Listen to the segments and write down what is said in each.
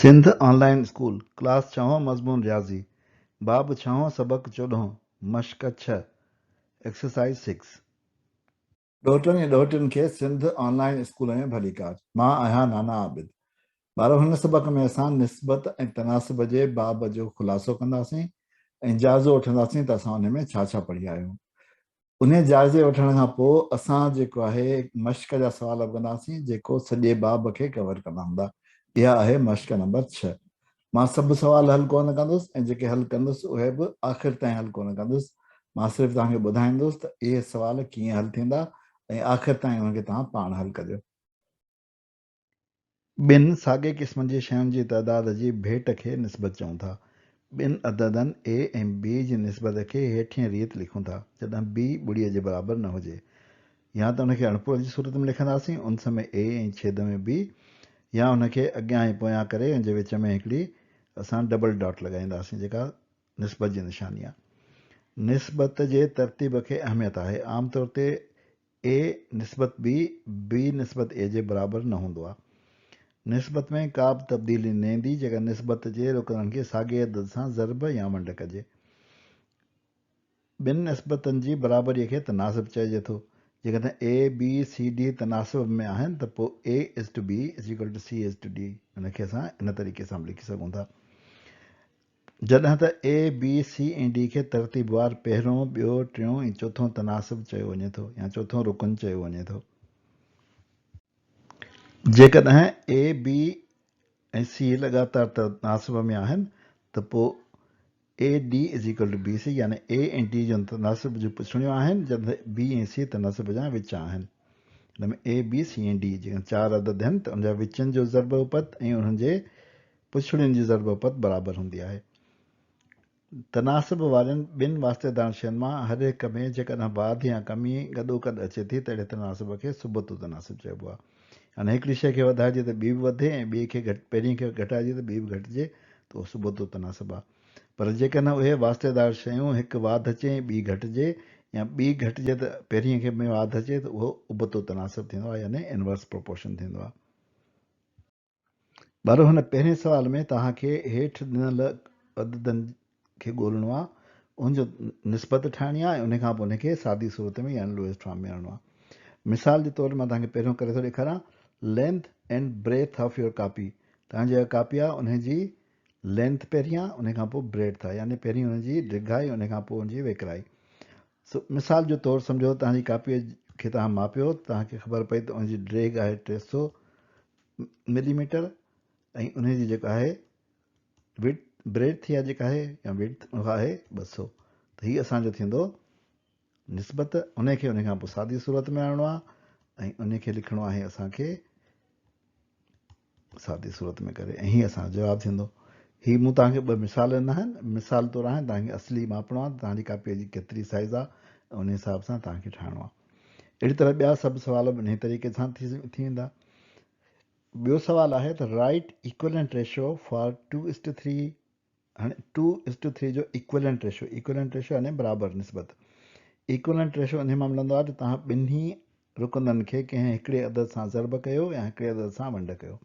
Sindh online school class 6 मज़मून रियाज़ी बाब 6 सबक 14 मश्क 6 exercise 6 ॾोहिटनि ऐं ॾोहिटियुनि खे सिंध ऑनलाइन स्कूल में भलीकार। मां आहियां नाना आबिद। ॿारो हिन सबक में असां निस्बत ऐं तनासिब जे बाब जो ख़ुलासो कंदासीं ऐं जाइज़ो वठंदासीं त असां हुन में छा छा पढ़ी आया आहियूं। उन जाइज़े वठण खां पोइ असां जेको आहे मश्क जा सवाल कंदासीं जेको सॼे बाब खे कवर कंदा हूंदा। इहा आहे मश्क नंबर 6। मां सभु सवाल हल कोन कंदुसि ऐं जेके हल कंदुसि उहे बि आख़िर ताईं हल कोन कंदुसि। मां सिर्फ़ु तव्हांखे ॿुधाईंदुसि त इहे सवाल कीअं हल थींदा ऐं आख़िर ताईं उनखे तव्हां पाण हल कजो। ॿिनि साॻे क़िस्म जी शयुनि जी तइदाद जी भेट खे निस्बत चऊं था। ॿिनि अददनि ए ऐं बी जी निस्बत खे हेठियां रीति लिखूं था जॾहिं बी ॿुड़ीअ जे बराबरि न हुजे, या त उनखे अणपुर जी सूरत में लिखंदासीं उन समय ए ऐं छेद में बी, या हुनखे अॻियां ऐं पोयां करे ऐं जे विच में हिकिड़ी असां डबल डॉट लॻाईंदासीं जेका निस्बत जी निशानी आहे। निस्बत जे तरतीब खे अहमियत आहे। आमतौर ते ए निस्बत बी निस्बत ए जे बराबरि न हूंदो आहे। निस्बत में का बि तब्दीली न ईंदी जेका निस्बत जे रुकननि खे साॻे अदद सां ज़रब या वंड कजे। ॿिनि निस्बतनि जी बराबरीअ खे तनासिब चइजे थो। जेकॾहिं ए बी सी डी तनासिब में आहिनि त पोइ A is to B is equal to C is to D. हुनखे असां इन तरीक़े सां लिखी सघूं था। जॾहिं त ए बी सी ऐं डी खे तरतीबवार पहिरियों ॿियो टियों ऐं चोथों तनासिब चयो वञे थो या चोथों रुकन चयो वञे थो। जेकॾहिं ए बी ऐं सी लगातार तनासिब में आहिनि त पोइ A D is equal to B C, यानी ए ऐं डी जो तनासिब जूं पुछड़ियूं आहिनि जॾहिं बी ऐं सी तनासिब जा विच आहिनि। हिन में ए बी सी ऐं डी जेका 4 अदद आहिनि त उनजा विचनि जो ज़रब उपत ऐं उन्हनि जे पुछड़ियुनि जी ज़रब उपत बराबरि हूंदी आहे। तनासिब वारनि ॿिनि वास्तेदार शयुनि मां हर हिक में जेकॾहिं वाध या कमी गॾोगॾु अचे थी त अहिड़े तनासिब खे सुबुतो तनासिब चइबो आहे। हाणे हिकिड़ी शइ खे वधाइजे त ॿी बि वधे ऐं ॿिए खे पहिरीं खे घटाइजे त ॿी बि घटिजे त उहो सुबुतो तनासिब आहे। पर जेकॾहिं उहे वास्तेदार शयूं हिकु वाध अचे ऐं ॿी घटिजे या ॿी घटिजे त पहिरीं खे में वाध अचे त उहो उबतो तनासिब थींदो आहे, यानी इनवर्स प्रोपोर्शन थींदो आहे। पर हुन पहिरें सुवाल में तव्हांखे हेठि ॾिनल अददनि खे ॻोल्हणो आहे, उनजो निस्बत ठाहिणी आहे ऐं उनखां पोइ उनखे सादी सूरत में यानी लोएस्ट फॉर्म में आणणो आहे। मिसाल जे तौरु मां तव्हांखे पहिरियों करे थो ॾेखारियां। Length and breadth of your copy. तव्हांजी जेका कापी आहे उनजी लेंथ पहिरीं आहे, उनखां पोइ ब्रेथ आहे, यानी पहिरीं हुनजी डिघाई उनखां पोइ हुनजी वेकिराई। मिसाल जो तौरु सम्झो तव्हांजी कापीअ खे तव्हां मापियो, तव्हांखे ख़बर पई त उनजी ड्रेग आहे 300 मिलीमीटर ऐं उनजी जेका आहे विथ ब्रेथ या जेका आहे या विथ उहा आहे 200। त हीअ असांजो थींदो निस्बत। उनखे उनखां पोइ सादी सूरत में आणणो आहे ऐं उनखे लिखणो आहे असांखे सादी सूरत में करे, ऐं हीअ असांजो जवाबु थींदो। हीअ मूं तव्हांखे ॿ मिसाल ॾिना आहिनि, मिसाल तौरु आहिनि, तव्हांखे असली मापणो आहे तव्हांजी कापीअ जी केतिरी साइज़ आहे ऐं उन हिसाब सां तव्हांखे ठाहिणो आहे। अहिड़ी तरह ॿिया सभु सवाल इन तरीक़े सां थी वेंदा। ॿियो सवाल आहे त राइट इक्वलेंट रेशियो फॉर 2:3। हाणे 2:3 जो इक्वलेंट रेशियो यानी बराबरि निस्बत। इक्वलेंट रेशियो इन मां मिलंदो आहे त तव्हां ॿिन्ही रुकननि खे कंहिं हिकिड़े अदद सां ज़रब कयो या हिकिड़े अदद सां वंड कयो।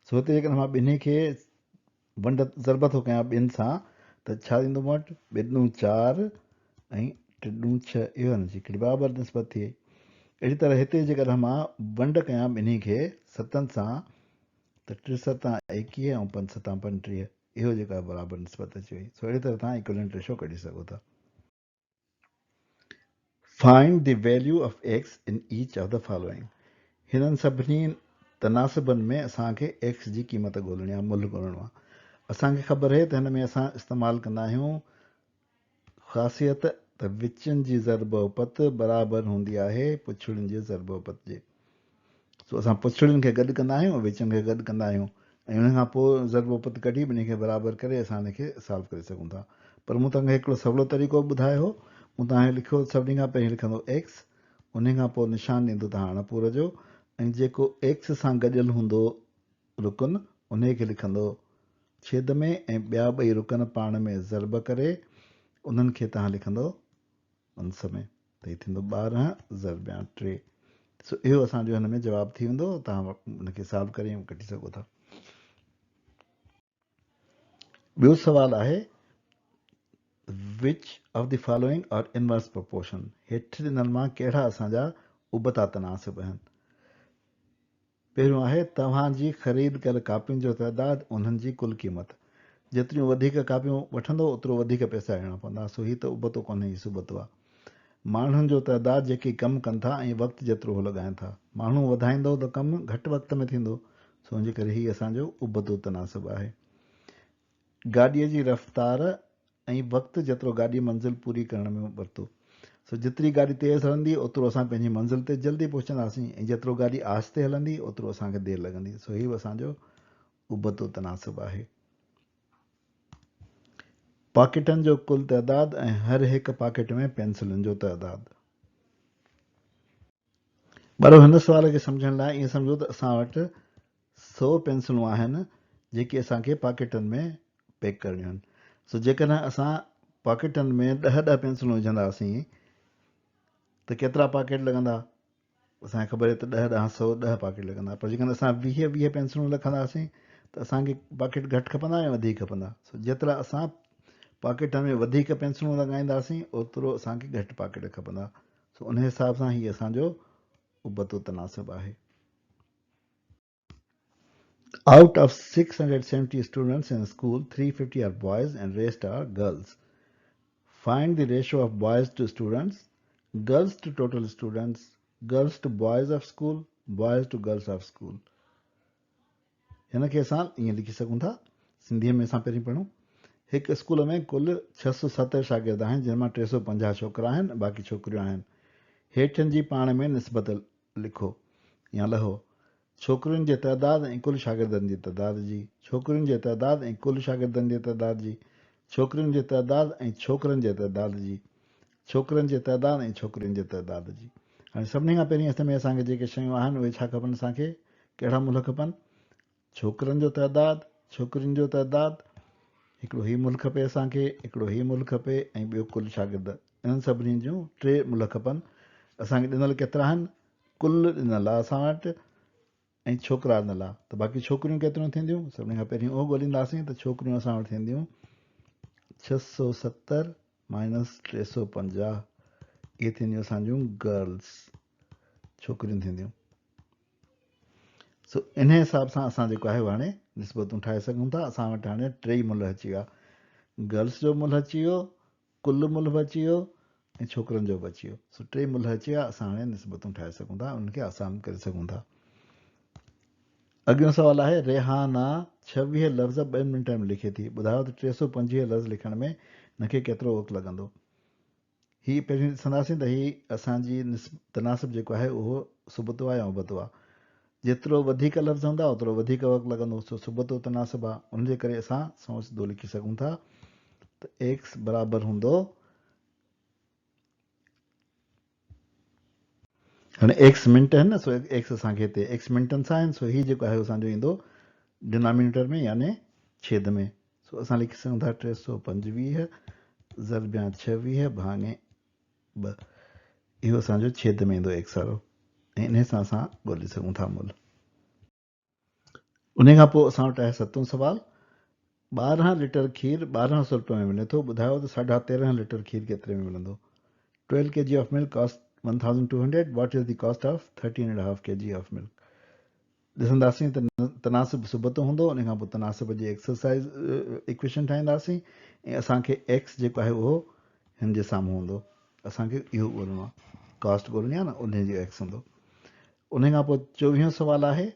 सो हिते जेकॾहिं मां ॿिन्ही खे वंड ज़रब थो कयां ॿिनि सां त छा थींदो मूं वटि 2 ॾूं 4 ऐं 3 ॾूं 6, इहो हुनजी हिकिड़ी बराबरि निस्बत थिए। अहिड़ी तरह हिते जेकॾहिं मां वंड कयां ॿिन्ही खे 7 सां त 3 7 21 ऐं 5 7 35, इहो जेका बराबरि निस्बत अची वई। सो अहिड़ी तरह तव्हां इक्वलेंट रेशियो कढी सघो था। Find the value of x in each of the following. हिननि सभिनी तनासिबनि में असांखे एक्स जी क़ीमत ॻोल्हणी आहे, मुल्ह ॻोल्हणो आहे। असांखे ख़बर आहे त हिन में असां इस्तेमालु कंदा आहियूं ख़ासियत त विचनि जी ज़रब उपत बराबरि हूंदी आहे पुछड़ियुनि जी ज़रब उपत जे। सो असां पुछड़ियुनि खे गॾु कंदा आहियूं, विचनि खे गॾु कंदा आहियूं ऐं उनखां पोइ ज़रब उपत कढी ॿिन्ही खे बराबरि करे असां हिनखे सॉल्व करे सघूं था। पर मूं तव्हांखे हिकिड़ो सवलो तरीक़ो ॿुधायो हो। मूं तव्हांखे लिखियो सभिनी खां पहिरीं लिखंदो एक्स, उनखां पोइ निशान ॾींदो तव्हां अणपूर जो, ऐं जेको एक्स सां गॾियल हूंदो रुकन उनखे लिखंदो छेद में, ऐं ॿिया ॿई रुकन पाण में ज़रब करे उन्हनि खे तव्हां लिखंदो अंस में, त हीअ थींदो 12 ज़रबिया 3। सो इहो असांजो हिन में जवाबु थी वेंदो। तव्हां उनखे सॉल्व करे कढी सघो था। ॿियो सवाल आहे विच ऑफ द फॉलोइंग और इनवर्स प्रोपोर्शन, हेठि ॾिनल मां कहिड़ा असांजा उबता तनासिब आहिनि। पहिरियों आहे तव्हांजी ख़रीद कयल कापियुनि जो तइदादु उन्हनि जी कुल क़ीमत। जेतिरियूं वधीक कापियूं वठंदो ओतिरो वधीक पैसा ॾियणा पवंदा, सो हीउ त उबतो कोन्हे, हीउ सुबतो आहे। माण्हुनि जो तइदादु जेके कमु कनि था ऐं वक़्तु जेतिरो हो लॻाइनि था, माण्हू वधाईंदो त कमु घटि वक़्त में थींदो, सो हिन करे हीउ असांजो उबतो तनासिब आहे। गाॾीअ जी रफ़्तार ऐं वक़्तु जेतिरो गाॾी मंज़िल पूरी करण में वरितो, सो जेतिरी गाॾी तेज़ हलंदी ओतिरो असां पंहिंजी मंज़िल ते जल्दी पहुचंदासीं, ऐं जेतिरो गाॾी आहिस्ते हलंदी ओतिरो असांखे देरि लॻंदी, सो हीउ असांजो उबतो तनासिब आहे। पॉकेटनि जो कुल तइदादु ऐं हर हिकु पॉकेट में पेंसिलुनि जो तइदादु। ॿारो हिन सुवाल खे सम्झण लाइ ईअं सम्झो त असां वटि 100 पेंसिलूं आहिनि जेके असांखे पॉकेटनि में पैक करणियूं आहिनि। सो जेकॾहिं असां पॉकेटनि में 10 पेंसिलूं विझंदासीं त केतिरा पॉकेट लॻंदा, असांखे ख़बर आहे त 10 × 100 10 पॉकेट लॻंदा। पर जेकॾहिं असां 20 पेंसिलूं रखंदासीं त असांखे पॉकेट घटि खपंदा या वधीक खपंदा। सो जेतिरा असां पॉकेटनि में वधीक पेंसिलूं लॻाईंदासीं ओतिरो असांखे घटि पॉकेट खपंदा। सो उन हिसाब सां हीअ असांजो उबतो तनासिब आहे। Out of 670 students in school, 350 are boys and rest are girls. Find the ratio of boys to students, girls to total students, girls to boys of school, boys to girls of school. हिन खे असां ईअं लिखी सघूं था, सिंधीअ में असां पहिरीं पढ़ूं। हिकु स्कूल में कुल 670 शागिर्द आहिनि, जिन मां 350 छोकिरा आहिनि, बाक़ी छोकिरियूं आहिनि। हेठियुनि जी पाण में निस्बत लिखो या लहो छोकिरियुनि जे तइदाद ऐं कुल शागिर्दनि जी तइदाद जी, छोकिरियुनि जे तइदाद ऐं कुल शागिर्दनि जी तइदाद जी, छोकिरियुनि जे तइदाद ऐं छोकिरनि जे तइदाद जी, छोकिरनि जे तइदाद ऐं छोकिरियुनि जे तइदाद जी। हाणे सभिनी खां पहिरीं में असांखे जेके शयूं आहिनि उहे छा खपनि, असांखे कहिड़ा मुल्ह खपनि, छोकिरनि जो तइदाद, छोकिरियुनि जो तइदाद, हिकिड़ो हीउ मुल्ह खपे असांखे, हिकिड़ो हीउ मुल्ह खपे ऐं ॿियो कुल शागिर्द। इन्हनि सभिनी जूं 3 मुल्ह खपनि। असांखे ॾिनल केतिरा आहिनि, कुल ॾिनल आहे असां वटि ऐं छोकिरा ॾिनल आहे, त बाक़ी छोकिरियूं केतिरियूं थींदियूं, सभिनी खां पहिरीं उहो ॻोल्हींदासीं त छोकिरियूं असां वटि थींदियूं 670 - 350, इहे थींदियूं असांजूं गर्ल्स, छोकिरियूं थींदियूं। सो इन हिसाब सां असां जेको आहे उहो हाणे निस्बतूं ठाहे सघूं था। असां वटि हाणे 3 मुल्ह अची विया, गर्ल्स जो मुल्ह अची वियो, कुल मुल्ह बि अची वियो ऐं छोकिरनि जो बि अची वियो। सो 3 मुल्ह अची विया, असां हाणे निस्बतूं ठाहे सघूं था, उनखे आसान करे सघूं था। अॻियों सवाल आहे रेहाना 26 लफ़्ज़ 2 मिंटनि में लिखे थी, ॿुधायो त 325 लफ़्ज़ लिखण में हिनखे केतिरो वक़्तु लॻंदो। हीअ पहिरीं ॾिसंदासीं त हीअ असांजी तनासिब जेको आहे उहो सुबतो आहे या उबतो आहे। जेतिरो वधीक लफ़्ज़ हूंदा ओतिरो वधीक वक़्तु लॻंदो, सो सुबतो तनासिब आहे। उनजे करे असां सौ सिधो लिखी सघूं था त एक्स बराबरि हूंदो, हाणे एक्स मिंट आहिनि न, सो एक्स असांखे हिते एक्स मिंटनि सां आहिनि, सो हीउ जेको आहे असांजो ईंदो डिनोमिनेटर में याने छेद में। सो असां लिखी सघूं था 325 ज़रबिया 26 भाङे 2, इहो असांजो छेद में ईंदो एक्स वारो, ऐं इन सां असां ॻोल्हे सघूं था मुल्ह। उन खां पोइ असां वटि आहे 7हों सुवालु, 12 लीटर खीरु 1200 रुपये में मिले थो, ॿुधायो त 13.5 लीटर खीरु केतिरे में मिलंदो। 12 kg of milk cost 1200, what is the cost of 13.5 kg of milk। ॾिसंदासीं त तनासिब सुबतो हूंदो, उन खां पोइ तनासिब जी एक्सरसाइज़ इक्वेशन ठाहींदासीं ऐं असांखे एक्स जेको आहे उहो हिन जे साम्हूं हूंदो। असांखे इहो ॻोल्हणो आहे, कॉस्ट ॻोल्हणी आहे न, उन जो एक्स हूंदो। उन खां पोइ 24हों सुवालु आहे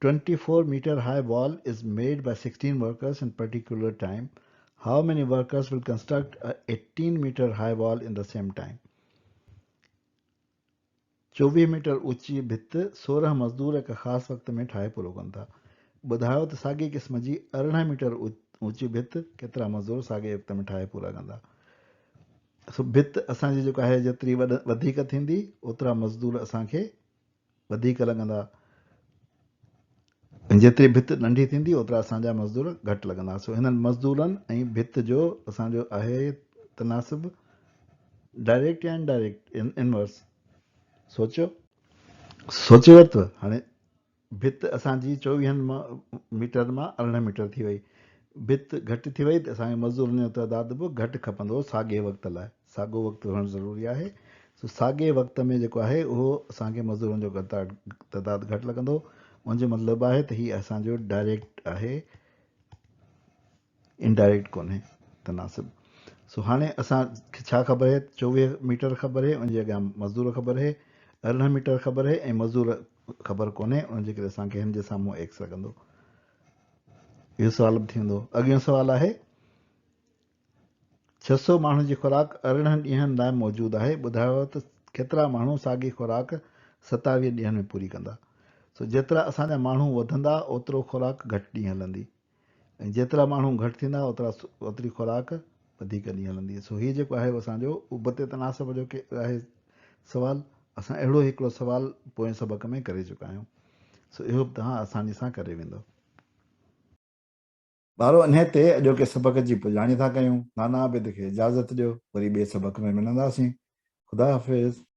24 meter high wall is made by 16 workers in particular time. How many workers will construct a 18-meter high wall in the same time? 24 metre ऊंची भित 16 मज़दूर हिकु ख़ासि वक़्त में ठाहे पूरो कनि था। ॿुधायो त साॻी क़िस्म जी 18 मीटर ऊंची भित केतिरा मज़दूर साॻे वक़्त में ठाहे पूरा कंदा। सो भित असांजी जेको आहे जेतिरी वधीक थींदी ओतिरा मज़दूर असांखे वधीक लॻंदा, जेतिरी भित नंढी थींदी ओतिरा असांजा मज़दूर घटि लॻंदा। सो हिननि मज़दूरनि ऐं भित जो असांजो आहे तनासिब डायरेक्ट या इनडायरेक्ट, इनवर्स। सोचे वरितो। हाणे भित असांजी 24 मीटर मां 18 मीटर थी वई, भित घटि थी वई त असांखे मज़दूरनि जो तइदाद बि घटि खपंदो साॻे वक़्त लाइ। साॻियो वक़्तु हुअणु ज़रूरी आहे। सो साॻे वक़्त में जेको आहे उहो असांखे मज़दूरनि जो तइदादु घटि लॻंदो। मुंहिंजो मतिलबु आहे त हीअ असांजो डायरेक्ट आहे, इनडायरेक्ट कोन्हे तनासिब। सो हाणे असांखे छा ख़बर आहे? 24 मीटर ख़बर आहे, उनजे अॻियां मज़दूर ख़बर आहे, 18 मीटर ख़बर आहे ऐं मज़दूर ख़बर कोन्हे, उनजे करे असांखे हिन जे साम्हूं एक्स लॻंदो। इहो सुवाल बि थींदो। अॻियो सुवालु आहे 600 माण्हुनि जी खुराक 18 ॾींहंनि लाइ मौजूदु आहे, ॿुधायो त केतिरा माण्हू साॻी खुराक 27 ॾींहंनि में पूरी कंदा। सो जेतिरा असांजा माण्हू वधंदा ओतिरो खुराक घटि ॾींहं हलंदी, ऐं जेतिरा माण्हू घटि थींदा ओतिरी खुराक वधीक ॾींहं हलंदी। सो हीअ जेको आहे असांजो उबते तनासब जो आहे सुवालु। असां अहिड़ो हिकिड़ो सुवालु पोएं सबक़ में करे चुका आहियूं। सो इहो बि तव्हां आसानी सां करे वेंदो। ॿारो इन ते अॼोके सबक़ जी पुॼाणी था कयूं। नाना आबिद खे इजाज़त ॾियो, वरी ॿिए सबक़ में मिलंदासीं। ख़ुदा हाफ़िज़।